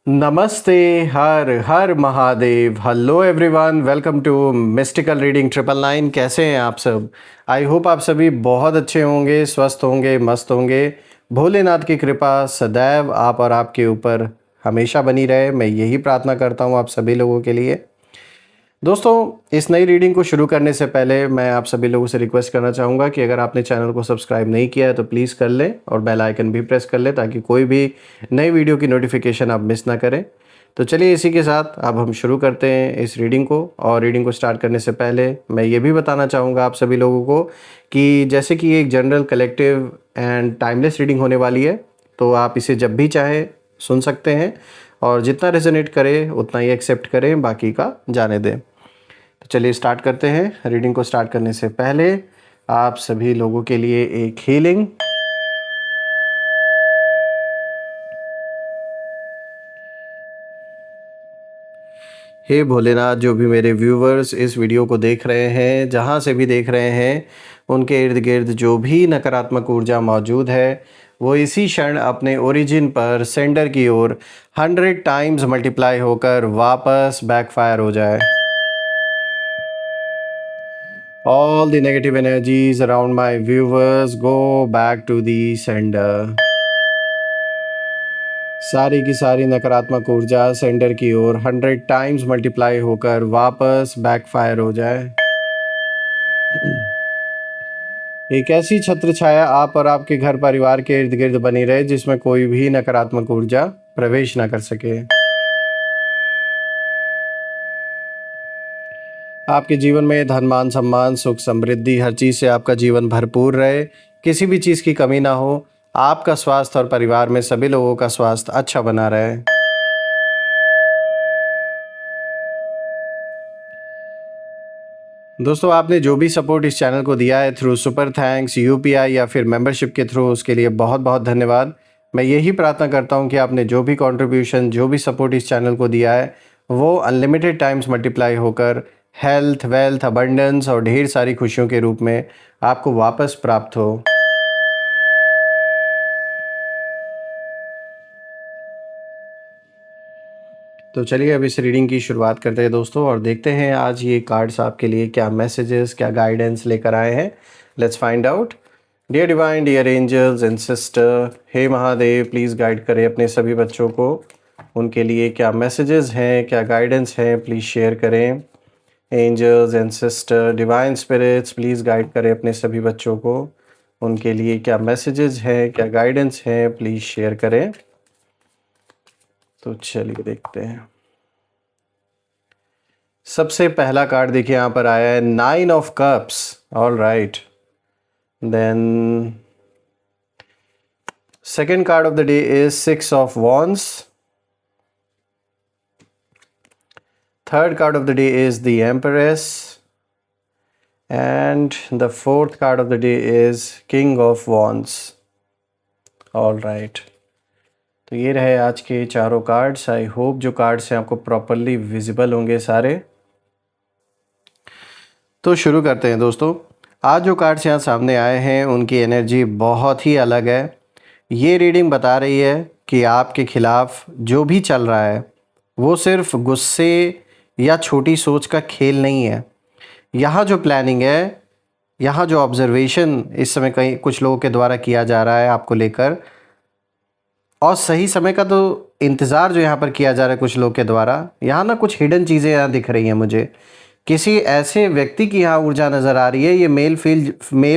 नमस्ते। Har Har Mahadev. Hello everyone, welcome to mystical reading 999। कैसे हैं आप सब? आई होप आप सभी बहुत अच्छे होंगे, स्वस्थ होंगे, मस्त होंगे। भोलेनाथ की कृपा सदैव आप और आपके ऊपर हमेशा बनी रहे, मैं यही प्रार्थना करता हूँ आप सभी लोगों के लिए। दोस्तों, इस नई रीडिंग को शुरू करने से पहले मैं आप सभी लोगों से रिक्वेस्ट करना चाहूँगा कि अगर आपने चैनल को सब्सक्राइब नहीं किया है तो प्लीज़ कर लें और बेल आइकन भी प्रेस कर लें ताकि कोई भी नई वीडियो की नोटिफिकेशन आप मिस ना करें। तो चलिए इसी के साथ अब हम शुरू करते हैं इस रीडिंग को। और रीडिंग को स्टार्ट करने से पहले मैं ये भी बताना चाहूँगा आप सभी लोगों को कि जैसे कि एक general collective and timeless reading होने वाली है, तो आप इसे जब भी चाहे सुन सकते हैं और जितना रेजोनेट करे उतना ही एक्सेप्ट करें, बाकी का जाने दें। तो चलिए स्टार्ट करते हैं। रीडिंग को स्टार्ट करने से पहले आप सभी लोगों के लिए एक हीलिंग। हे भोलेनाथ, जो भी मेरे व्यूवर्स इस वीडियो को देख रहे हैं, जहाँ से भी देख रहे हैं, उनके इर्द गिर्द जो भी नकारात्मक ऊर्जा मौजूद है वो इसी क्षण अपने ओरिजिन पर सेंडर की ओर 100 टाइम्स मल्टीप्लाई होकर वापस बैकफायर हो जाए। All the negative energies around my viewers go back to the sender. सारी की सारी नकारात्मक ऊर्जा सेंडर की ओर 100 टाइम्स मल्टीप्लाई होकर वापस बैकफायर हो जाए। एक ऐसी छत्र छाया आप और आपके घर परिवार के इर्द गिर्द बनी रहे जिसमें कोई भी नकारात्मक ऊर्जा प्रवेश ना कर सके। आपके जीवन में धन मान सम्मान सुख समृद्धि हर चीज़ से आपका जीवन भरपूर रहे, किसी भी चीज़ की कमी ना हो। आपका स्वास्थ्य और परिवार में सभी लोगों का स्वास्थ्य अच्छा बना रहे। दोस्तों, आपने जो भी सपोर्ट इस चैनल को दिया है थ्रू सुपर थैंक्स, यूपीआई या फिर मेंबरशिप के थ्रू, उसके लिए बहुत बहुत धन्यवाद। मैं यही प्रार्थना करता हूं कि आपने जो भी कंट्रीब्यूशन, जो भी सपोर्ट इस चैनल को दिया है वो अनलिमिटेड टाइम्स मल्टीप्लाई होकर हेल्थ, वेल्थ, अबंडेंस और ढेर सारी खुशियों के रूप में आपको वापस प्राप्त हो। तो चलिए अब इस रीडिंग की शुरुआत करते हैं दोस्तों, और देखते हैं आज ये कार्ड्स आपके लिए क्या मैसेजेस, क्या गाइडेंस लेकर आए हैं। Let's find out. Dear divine, dear angels and sister, हे महादेव, प्लीज़ गाइड करें अपने सभी बच्चों को। उनके लिए क्या मैसेजेस हैं, क्या गाइडेंस हैं, प्लीज़ शेयर करें। Angels and sister, divine spirits, please guide करें अपने सभी बच्चों को। उनके लिए क्या मैसेजेस हैं, क्या गाइडेंस हैं, प्लीज़ शेयर करें। तो चलिए देखते हैं। सबसे पहला कार्ड देखिए यहाँ पर आया है 9 of cups. All right, then second card of the day is 6 of wands. Third card of the day is the empress and the fourth card of the day is king of wands. All right, तो ये रहे आज के चारों cards. I hope जो cards हैं आपको properly visible होंगे सारे। तो शुरू करते हैं दोस्तों। आज जो कार्ड्स यहाँ सामने आए हैं उनकी एनर्जी बहुत ही अलग है। ये रीडिंग बता रही है कि आपके खिलाफ जो भी चल रहा है वो सिर्फ गुस्से या छोटी सोच का खेल नहीं है। यहाँ जो प्लानिंग है, यहाँ जो ऑब्जर्वेशन इस समय कहीं कुछ लोगों के द्वारा किया जा रहा है आपको लेकर, और सही समय का तो इंतज़ार जो यहाँ पर किया जा रहा है कुछ लोग के द्वारा, यहाँ ना कुछ हिडन चीज़ें यहाँ दिख रही हैं मुझे। किसी ऐसे व्यक्ति की यहाँ ऊर्जा नज़र आ रही है, ये मेल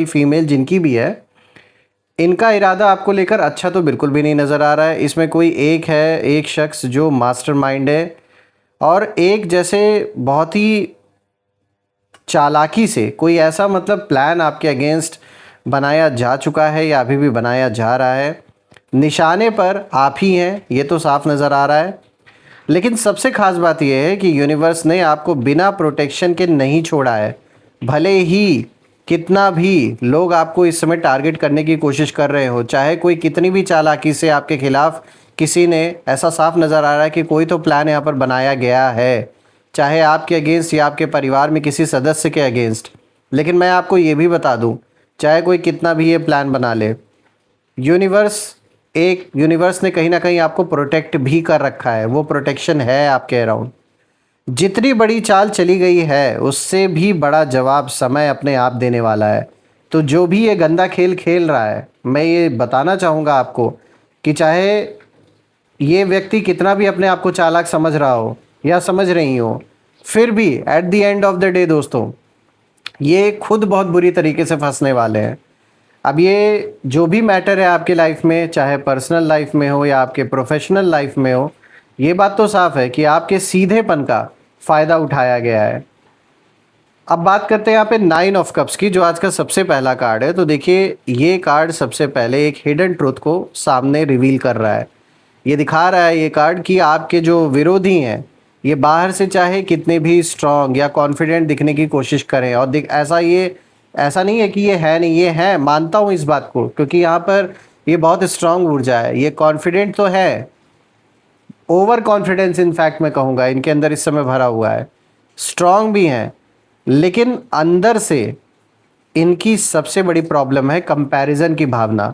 फीमेल जिनकी भी है, इनका इरादा आपको लेकर अच्छा तो बिल्कुल भी नहीं नज़र आ रहा है। इसमें कोई एक है, एक शख्स जो मास्टरमाइंड है और एक जैसे बहुत ही चालाकी से कोई ऐसा मतलब प्लान आपके अगेंस्ट बनाया जा चुका है या अभी भी बनाया जा रहा है। निशाने पर आप ही हैं, ये तो साफ नज़र आ रहा है। लेकिन सबसे ख़ास बात यह है कि यूनिवर्स ने आपको बिना प्रोटेक्शन के नहीं छोड़ा है। भले ही कितना भी लोग आपको इस समय टारगेट करने की कोशिश कर रहे हो, चाहे कोई कितनी भी चालाकी से आपके खिलाफ, किसी ने ऐसा साफ नज़र आ रहा है कि कोई तो प्लान यहाँ पर बनाया गया है, चाहे आपके अगेंस्ट या आपके परिवार में किसी सदस्य के अगेंस्ट। लेकिन मैं आपको ये भी बता दूँ, चाहे कोई कितना भी ये प्लान बना ले, यूनिवर्स एक यूनिवर्स ने कहीं ना कहीं आपको प्रोटेक्ट भी कर रखा है, वो प्रोटेक्शन है आपके अराउंड। जितनी बड़ी चाल चली गई है उससे भी बड़ा जवाब समय अपने आप देने वाला है। तो जो भी ये गंदा खेल खेल रहा है, मैं ये बताना चाहूँगा आपको कि चाहे ये व्यक्ति कितना भी अपने आप को चालाक समझ रहा हो या समझ रही हो, फिर भी at the end of the day दोस्तों, ये खुद बहुत बुरी तरीके से फंसने वाले हैं। अब ये जो भी मैटर है आपके लाइफ में, चाहे पर्सनल लाइफ में हो या आपके प्रोफेशनल लाइफ में हो, ये बात तो साफ है कि आपके सीधेपन का फ़ायदा उठाया गया है। अब बात करते हैं यहाँ पे 9 ऑफ कप्स की, जो आज का सबसे पहला कार्ड है। तो देखिए, ये कार्ड सबसे पहले एक हिडन ट्रुथ को सामने रिवील कर रहा है। ये दिखा रहा है ये कार्ड कि आपके जो विरोधी हैं, ये बाहर से चाहे कितने भी स्ट्रांग या कॉन्फिडेंट दिखने की कोशिश करें, और ऐसा नहीं है कि ये है नहीं, ये है, मानता हूँ इस बात को, क्योंकि यहाँ पर ये बहुत स्ट्रांग ऊर्जा है। ये कॉन्फिडेंट तो है, ओवर कॉन्फिडेंस इनफैक्ट मैं कहूँगा इनके अंदर इस समय भरा हुआ है। स्ट्रांग भी हैं, लेकिन अंदर से इनकी सबसे बड़ी प्रॉब्लम है कंपैरिजन की भावना।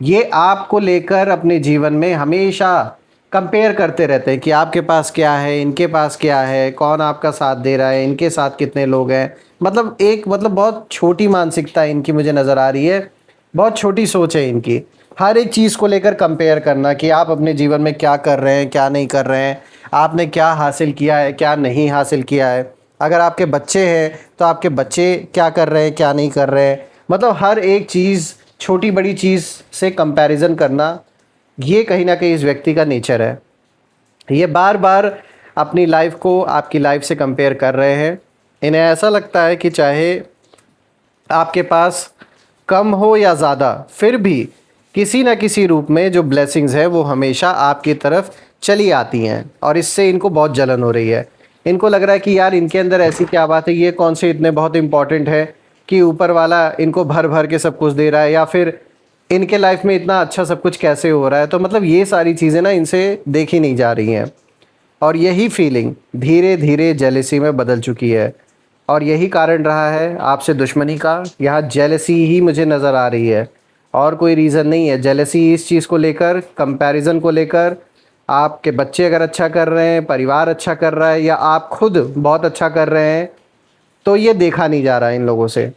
ये आपको लेकर अपने जीवन में हमेशा कंपेयर करते रहते हैं कि आपके पास क्या है, इनके पास क्या है, कौन आपका साथ दे रहा है, इनके साथ कितने लोग हैं। मतलब बहुत छोटी मानसिकता इनकी मुझे नज़र आ रही है, बहुत छोटी सोच है इनकी। हर एक चीज़ को लेकर कंपेयर करना कि आप अपने जीवन में क्या कर रहे हैं, क्या नहीं कर रहे हैं, आपने क्या हासिल किया है, क्या नहीं हासिल किया है। अगर आपके बच्चे हैं तो आपके बच्चे क्या कर रहे हैं, क्या नहीं कर रहे हैं। मतलब हर एक चीज़, छोटी बड़ी चीज़ से कंपैरिजन करना, ये कहीं ना कहीं इस व्यक्ति का नेचर है। ये बार बार अपनी लाइफ को आपकी लाइफ से कंपेयर कर रहे हैं। इन्हें ऐसा लगता है कि चाहे आपके पास कम हो या ज़्यादा, फिर भी किसी न किसी रूप में जो ब्लेसिंग्स है वो हमेशा आपकी तरफ चली आती हैं, और इससे इनको बहुत जलन हो रही है। इनको लग रहा है कि यार इनके अंदर ऐसी क्या बात है, ये कौन से इतने बहुत इंपॉर्टेंट है कि ऊपर वाला इनको भर भर के सब कुछ दे रहा है, या फिर इनके लाइफ में इतना अच्छा सब कुछ कैसे हो रहा है। तो मतलब ये सारी चीज़ें ना इनसे देखी नहीं जा रही हैं, और यही फीलिंग धीरे धीरे जेलसी में बदल चुकी है। और यही कारण रहा है आपसे दुश्मनी का। यहाँ जेलसी ही मुझे नज़र आ रही है, और कोई रीज़न नहीं है। जेलसी इस चीज़ को लेकर, कंपैरिजन को लेकर, आपके बच्चे अगर अच्छा कर रहे हैं, परिवार अच्छा कर रहा है, या आप खुद बहुत अच्छा कर रहे हैं, तो ये देखा नहीं जा रहा है इन लोगों से।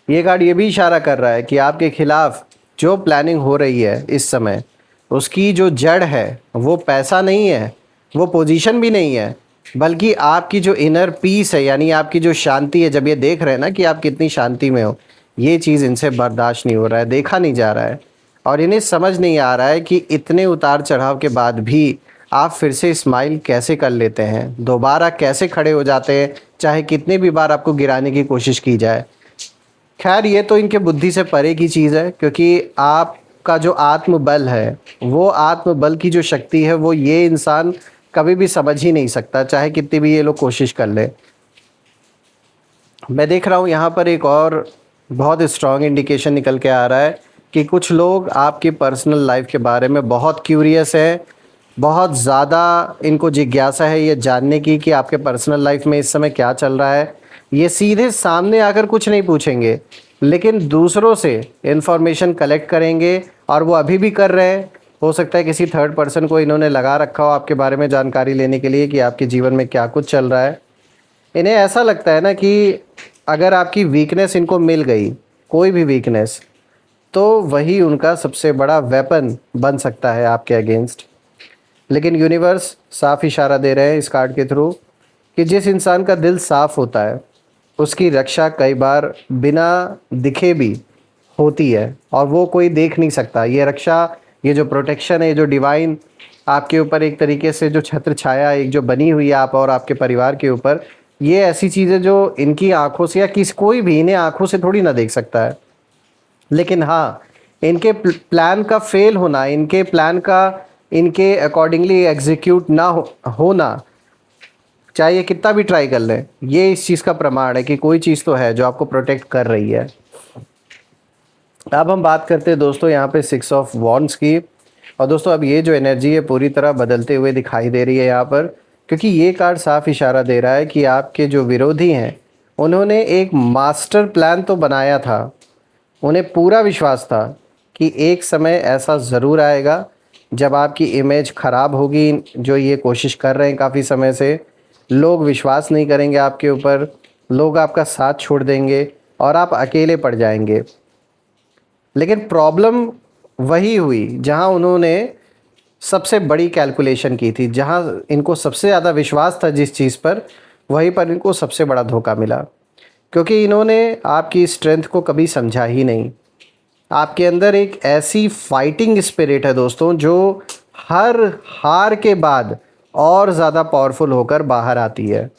ये कार्ड ये भी इशारा कर रहा है कि आपके खिलाफ जो प्लानिंग हो रही है इस समय, उसकी जो जड़ है वो पैसा नहीं है, वो पोजीशन भी नहीं है, बल्कि आपकी जो इनर पीस है, यानी आपकी जो शांति है। जब ये देख रहे हैं ना कि आप कितनी शांति में हो, ये चीज़ इनसे बर्दाश्त नहीं हो रहा है, देखा नहीं जा रहा है। और इन्हें समझ नहीं आ रहा है कि इतने उतार चढ़ाव के बाद भी आप फिर से स्माइल कैसे कर लेते हैं, दोबारा कैसे खड़े हो जाते हैं, चाहे कितने भी बार आपको गिराने की कोशिश की जाए। खैर, ये तो इनके बुद्धि से परे की चीज़ है, क्योंकि आपका जो आत्मबल है, वो आत्मबल की जो शक्ति है, वो ये इंसान कभी भी समझ ही नहीं सकता, चाहे कितनी भी ये लोग कोशिश कर ले। मैं देख रहा हूँ यहाँ पर एक और बहुत स्ट्रॉन्ग इंडिकेशन निकल के आ रहा है कि कुछ लोग आपकी पर्सनल लाइफ के बारे में बहुत क्यूरियस है, बहुत ज़्यादा इनको जिज्ञासा है ये जानने की कि आपके पर्सनल लाइफ में इस समय क्या चल रहा है। ये सीधे सामने आकर कुछ नहीं पूछेंगे, लेकिन दूसरों से इन्फॉर्मेशन कलेक्ट करेंगे, और वो अभी भी कर रहे हैं। हो सकता है किसी थर्ड पर्सन को इन्होंने लगा रखा हो आपके बारे में जानकारी लेने के लिए कि आपके जीवन में क्या कुछ चल रहा है। इन्हें ऐसा लगता है ना कि अगर आपकी वीकनेस इनको मिल गई, कोई भी वीकनेस, तो वही उनका सबसे बड़ा वेपन बन सकता है आपके अगेंस्ट। लेकिन यूनिवर्स साफ इशारा दे रहे हैं इस कार्ड के थ्रू कि जिस इंसान का दिल साफ होता है, उसकी रक्षा कई बार बिना दिखे भी होती है, और वो कोई देख नहीं सकता। ये रक्षा, ये जो प्रोटेक्शन है, ये जो डिवाइन आपके ऊपर एक तरीके से जो छत्र छाया एक जो बनी हुई है आप और आपके परिवार के ऊपर, ये ऐसी चीज़ें जो इनकी आंखों से या कोई भी इन्हें आंखों से थोड़ी ना देख सकता है। लेकिन हाँ, इनके प्लान का फेल होना, इनके प्लान का इनके अकॉर्डिंगली एग्जीक्यूट ना होना, चाहे ये कितना भी ट्राई कर लें, ये इस चीज़ का प्रमाण है कि कोई चीज़ तो है जो आपको प्रोटेक्ट कर रही है। अब हम बात करते हैं दोस्तों यहाँ पे 6 ऑफ वॉन्ड्स की। और दोस्तों, अब ये जो एनर्जी है पूरी तरह बदलते हुए दिखाई दे रही है यहाँ पर, क्योंकि ये कार्ड साफ इशारा दे रहा है कि आपके जो विरोधी हैं, उन्होंने एक मास्टर प्लान तो बनाया था, उन्हें पूरा विश्वास था कि एक समय ऐसा ज़रूर आएगा जब आपकी इमेज ख़राब होगी। जो ये कोशिश कर रहे हैं काफ़ी समय से, लोग विश्वास नहीं करेंगे आपके ऊपर, लोग आपका साथ छोड़ देंगे और आप अकेले पड़ जाएंगे। लेकिन प्रॉब्लम वही हुई जहां उन्होंने सबसे बड़ी कैलकुलेशन की थी, जहां इनको सबसे ज़्यादा विश्वास था जिस चीज़ पर, वहीं पर इनको सबसे बड़ा धोखा मिला। क्योंकि इन्होंने आपकी स्ट्रेंथ को कभी समझा ही नहीं। आपके अंदर एक ऐसी फाइटिंग स्पिरिट है दोस्तों, जो हर हार के बाद और ज़्यादा पावरफुल होकर बाहर आती है।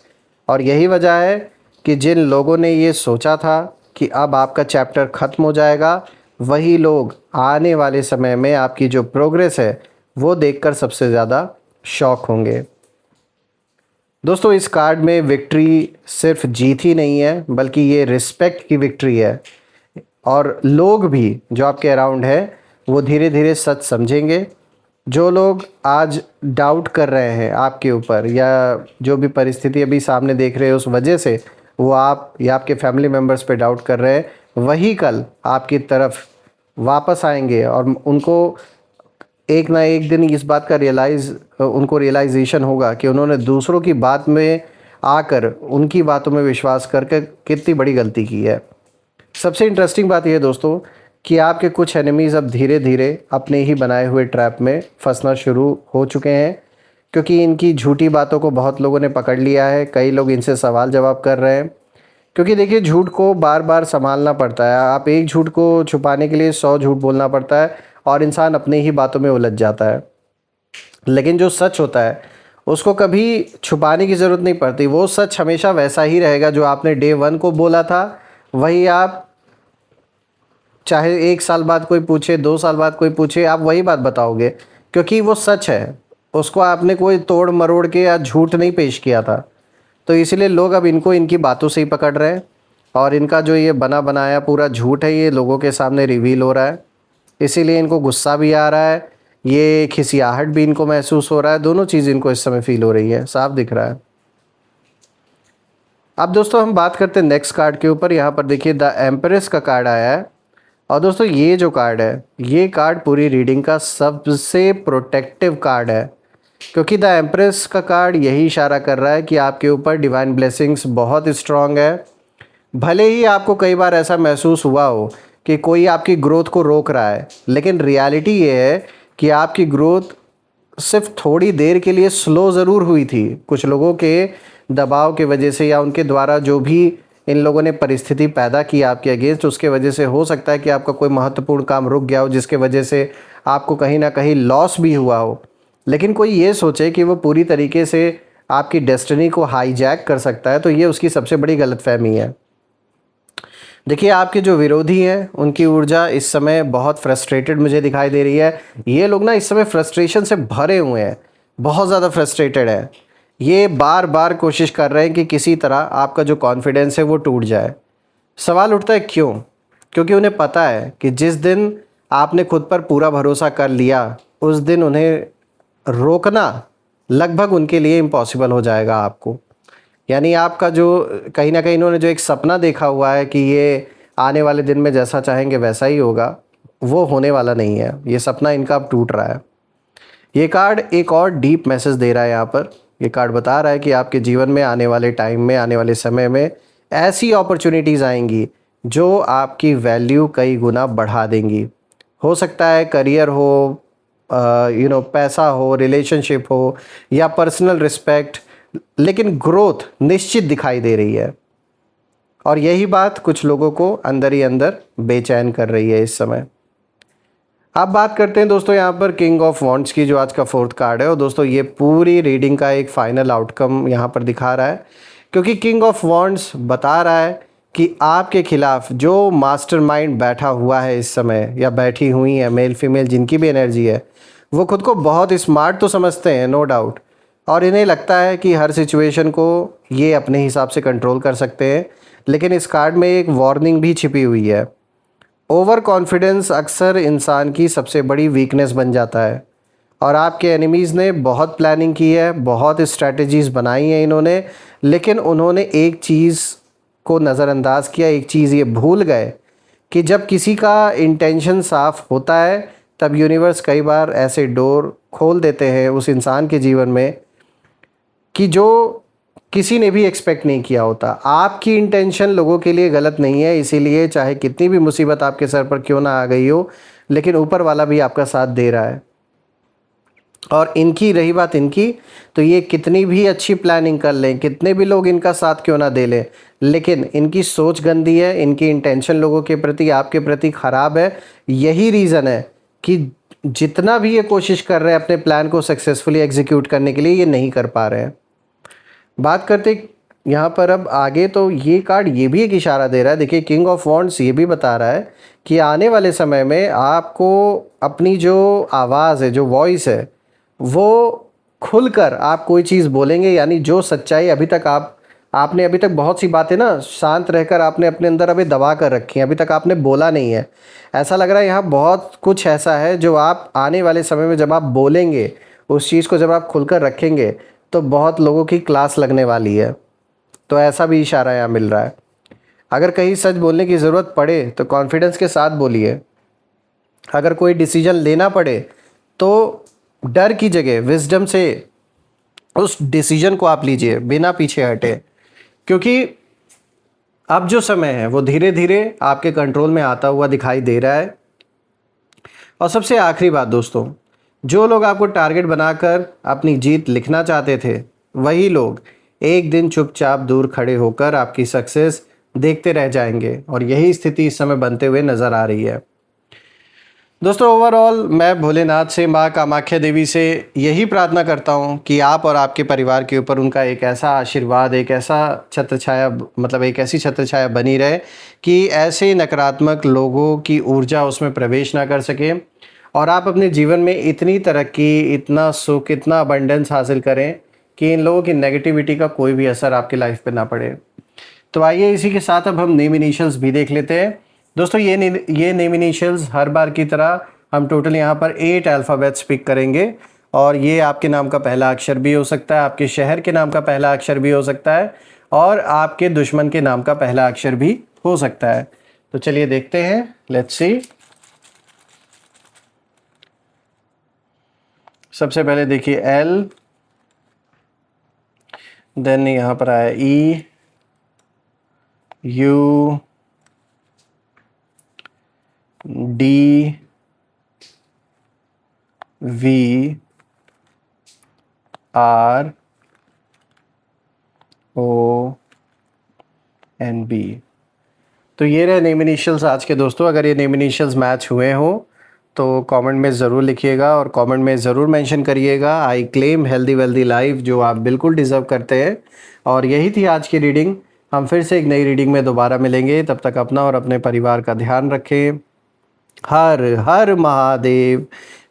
और यही वजह है कि जिन लोगों ने ये सोचा था कि अब आपका चैप्टर ख़त्म हो जाएगा, वही लोग आने वाले समय में आपकी जो प्रोग्रेस है वो देखकर सबसे ज़्यादा शॉक होंगे। दोस्तों, इस कार्ड में विक्ट्री सिर्फ जीत ही नहीं है, बल्कि ये रिस्पेक्ट की विक्ट्री है। और लोग भी जो आपके अराउंड है वो धीरे धीरे सच समझेंगे। जो लोग आज डाउट कर रहे हैं आपके ऊपर, या जो भी परिस्थिति अभी सामने देख रहे हैं उस वजह से वो आप या आपके फैमिली मेम्बर्स पे डाउट कर रहे हैं, वही कल आपकी तरफ वापस आएंगे और उनको एक ना एक दिन इस बात का उनको रियलाइजेशन होगा कि उन्होंने दूसरों की बात में आकर उनकी बातों में विश्वास करके कितनी बड़ी गलती की है। सबसे इंटरेस्टिंग बात यह है दोस्तों कि आपके कुछ एनिमीज़ अब धीरे धीरे अपने ही बनाए हुए ट्रैप में फंसना शुरू हो चुके हैं, क्योंकि इनकी झूठी बातों को बहुत लोगों ने पकड़ लिया है। कई लोग इनसे सवाल जवाब कर रहे हैं, क्योंकि देखिए, झूठ को बार बार संभालना पड़ता है। आप एक झूठ को छुपाने के लिए 100 झूठ बोलना पड़ता है और इंसान अपने ही बातों में उलझ जाता है। लेकिन जो सच होता है उसको कभी छुपाने की ज़रूरत नहीं पड़ती। वो सच हमेशा वैसा ही रहेगा जो आपने डे 1 को बोला था, वही आप चाहे 1 साल बाद कोई पूछे, 2 साल बाद कोई पूछे, आप वही बात बताओगे, क्योंकि वो सच है। उसको आपने कोई तोड़ मरोड़ के या झूठ नहीं पेश किया था। तो इसलिए लोग अब इनको इनकी बातों से ही पकड़ रहे हैं और इनका जो ये बना बनाया पूरा झूठ है ये लोगों के सामने रिवील हो रहा है। इसीलिए इनको गुस्सा भी आ रहा है, ये खिसियाहट भी इनको महसूस हो रहा है। दोनों चीज़ इनको इस समय फील हो रही है, साफ दिख रहा है। अब दोस्तों हम बात करते हैं नेक्स्ट कार्ड के ऊपर। यहाँ पर देखिए द एम्प्रेस का कार्ड आया है। और दोस्तों ये जो कार्ड है, ये कार्ड पूरी रीडिंग का सबसे प्रोटेक्टिव कार्ड है, क्योंकि द एम्प्रेस का कार्ड यही इशारा कर रहा है कि आपके ऊपर डिवाइन ब्लेसिंग्स बहुत स्ट्रांग है। भले ही आपको कई बार ऐसा महसूस हुआ हो कि कोई आपकी ग्रोथ को रोक रहा है, लेकिन रियलिटी ये है कि आपकी ग्रोथ सिर्फ थोड़ी देर के लिए स्लो ज़रूर हुई थी। कुछ लोगों के दबाव के वजह से या उनके द्वारा जो भी इन लोगों ने परिस्थिति पैदा की आपके अगेंस्ट, उसके वजह से हो सकता है कि आपका कोई महत्वपूर्ण काम रुक गया हो, जिसके वजह से आपको कहीं ना कहीं लॉस भी हुआ हो। लेकिन कोई ये सोचे कि वो पूरी तरीके से आपकी डेस्टिनी को हाईजैक कर सकता है, तो ये उसकी सबसे बड़ी गलतफहमी है। देखिए, आपके जो विरोधी हैं उनकी ऊर्जा इस समय बहुत फ्रस्ट्रेटेड मुझे दिखाई दे रही है। ये लोग ना इस समय फ्रस्ट्रेशन से भरे हुए हैं, बहुत ज़्यादा फ्रस्ट्रेटेड है। ये बार बार कोशिश कर रहे हैं कि किसी तरह आपका जो कॉन्फिडेंस है वो टूट जाए। सवाल उठता है क्यों? क्योंकि उन्हें पता है कि जिस दिन आपने खुद पर पूरा भरोसा कर लिया, उस दिन उन्हें रोकना लगभग उनके लिए इम्पॉसिबल हो जाएगा आपको। यानी आपका जो कहीं ना कहीं इन्होंने जो एक सपना देखा हुआ है कि ये आने वाले दिन में जैसा चाहेंगे वैसा ही होगा, वो होने वाला नहीं है। ये सपना इनका अब टूट रहा है। ये कार्ड एक और डीप मैसेज दे रहा है। यहाँ पर ये कार्ड बता रहा है कि आपके जीवन में आने वाले टाइम में, आने वाले समय में ऐसी अपॉर्चुनिटीज़ आएंगी जो आपकी वैल्यू कई गुना बढ़ा देंगी। हो सकता है करियर हो, पैसा हो, रिलेशनशिप हो या पर्सनल रिस्पेक्ट, लेकिन ग्रोथ निश्चित दिखाई दे रही है। और यही बात कुछ लोगों को अंदर ही अंदर बेचैन कर रही है इस समय। अब बात करते हैं दोस्तों यहाँ पर किंग ऑफ वॉन्ड्स की, जो आज का 4th कार्ड है। और दोस्तों ये पूरी रीडिंग का एक फाइनल आउटकम यहाँ पर दिखा रहा है, क्योंकि किंग ऑफ वॉन्ड्स बता रहा है कि आपके खिलाफ जो मास्टरमाइंड बैठा हुआ है इस समय, या बैठी हुई है, मेल फीमेल जिनकी भी एनर्जी है, वो खुद को बहुत स्मार्ट तो समझते हैं, नो डाउट। और इन्हें लगता है कि हर सिचुएशन को ये अपने हिसाब से कंट्रोल कर सकते हैं। लेकिन इस कार्ड में एक वार्निंग भी छिपी हुई है। ओवर कॉन्फिडेंस अक्सर इंसान की सबसे बड़ी वीकनेस बन जाता है। और आपके एनिमीज़ ने बहुत प्लानिंग की है, बहुत स्ट्रैटेजीज़ बनाई हैं इन्होंने, लेकिन उन्होंने एक चीज़ को नज़रअंदाज किया, एक चीज़ ये भूल गए कि जब किसी का इंटेंशन साफ होता है तब यूनिवर्स कई बार ऐसे डोर खोल देते हैं उस इंसान के जीवन में कि जो किसी ने भी एक्सपेक्ट नहीं किया होता। आपकी इंटेंशन लोगों के लिए गलत नहीं है, इसीलिए चाहे कितनी भी मुसीबत आपके सर पर क्यों ना आ गई हो, लेकिन ऊपर वाला भी आपका साथ दे रहा है। और इनकी रही बात इनकी, तो ये कितनी भी अच्छी प्लानिंग कर लें, कितने भी लोग इनका साथ क्यों ना दे लें, लेकिन इनकी सोच गंदी है, इनकी इंटेंशन लोगों के प्रति, आपके प्रति ख़राब है। यही रीज़न है कि जितना भी ये कोशिश कर रहे हैं अपने प्लान को सक्सेसफुली एग्जीक्यूट करने के लिए, ये नहीं कर पा रहे हैं। बात करते यहाँ पर अब आगे, तो ये कार्ड ये भी एक इशारा दे रहा है। देखिए, किंग ऑफ वॉन्ड्स ये भी बता रहा है कि आने वाले समय में आपको अपनी जो आवाज़ है, जो वॉइस है, वो खुलकर आप कोई चीज़ बोलेंगे। यानी जो सच्चाई अभी तक आपने अभी तक बहुत सी बातें ना शांत रहकर आपने अपने अंदर अभी दबा कर रखी हैं, अभी तक आपने बोला नहीं है। ऐसा लग रहा है यहाँ बहुत कुछ ऐसा है जो आप आने वाले समय में जब आप बोलेंगे, उस चीज़ को जब आप खुलकर रखेंगे, तो बहुत लोगों की क्लास लगने वाली है। तो ऐसा भी इशारा यहाँ मिल रहा है। अगर कहीं सच बोलने की ज़रूरत पड़े तो कॉन्फिडेंस के साथ बोलिए। अगर कोई डिसीजन लेना पड़े तो डर की जगह विजडम से उस डिसीजन को आप लीजिए, बिना पीछे हटे, क्योंकि अब जो समय है वो धीरे धीरे आपके कंट्रोल में आता हुआ दिखाई दे रहा है। और सबसे आखिरी बात दोस्तों, जो लोग आपको टारगेट बनाकर अपनी जीत लिखना चाहते थे, वही लोग एक दिन चुपचाप दूर खड़े होकर आपकी सक्सेस देखते रह जाएंगे, और यही स्थिति इस समय बनते हुए नज़र आ रही है। दोस्तों, ओवरऑल मैं भोलेनाथ से, माँ कामाख्या देवी से यही प्रार्थना करता हूँ कि आप और आपके परिवार के ऊपर उनका एक ऐसा आशीर्वाद, एक ऐसा छत्र छाया, मतलब एक ऐसी छत्र छाया बनी रहे कि ऐसे नकारात्मक लोगों की ऊर्जा उसमें प्रवेश ना कर सके, और आप अपने जीवन में इतनी तरक्की, इतना सुख, इतना अबंडेंस हासिल करें कि इन लोगों की नेगेटिविटी का कोई भी असर आपकी लाइफ पे ना पड़े। तो आइए इसी के साथ अब हम नेम इनिशियल्स भी देख लेते हैं। दोस्तों, ये नेम इनिशियल्स हर बार की तरह हम टोटल यहाँ पर 8 अल्फ़ाबेट्स पिक करेंगे, और ये आपके नाम का पहला अक्षर भी हो सकता है, आपके शहर के नाम का पहला अक्षर भी हो सकता है, और आपके दुश्मन के नाम का पहला अक्षर भी हो सकता है। तो चलिए देखते हैं, लेट्स सी। सबसे पहले देखिए एल, देन यहाँ पर आया E, U, D, V, R, O, N, B. तो ये रहे नेम इनिशियल्स आज के दोस्तों। अगर ये नेम इनिशियल्स मैच हुए हो तो कमेंट में ज़रूर लिखिएगा, और कमेंट में ज़रूर मेंशन करिएगा I claim healthy wealthy life, जो आप बिल्कुल डिज़र्व करते हैं। और यही थी आज की रीडिंग। हम फिर से एक नई रीडिंग में दोबारा मिलेंगे। तब तक अपना और अपने परिवार का ध्यान रखें। हर हर महादेव।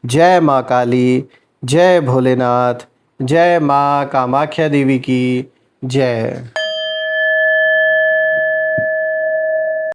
जय माँ काली, जय भोलेनाथ, जय माँ कामाख्या देवी की जय।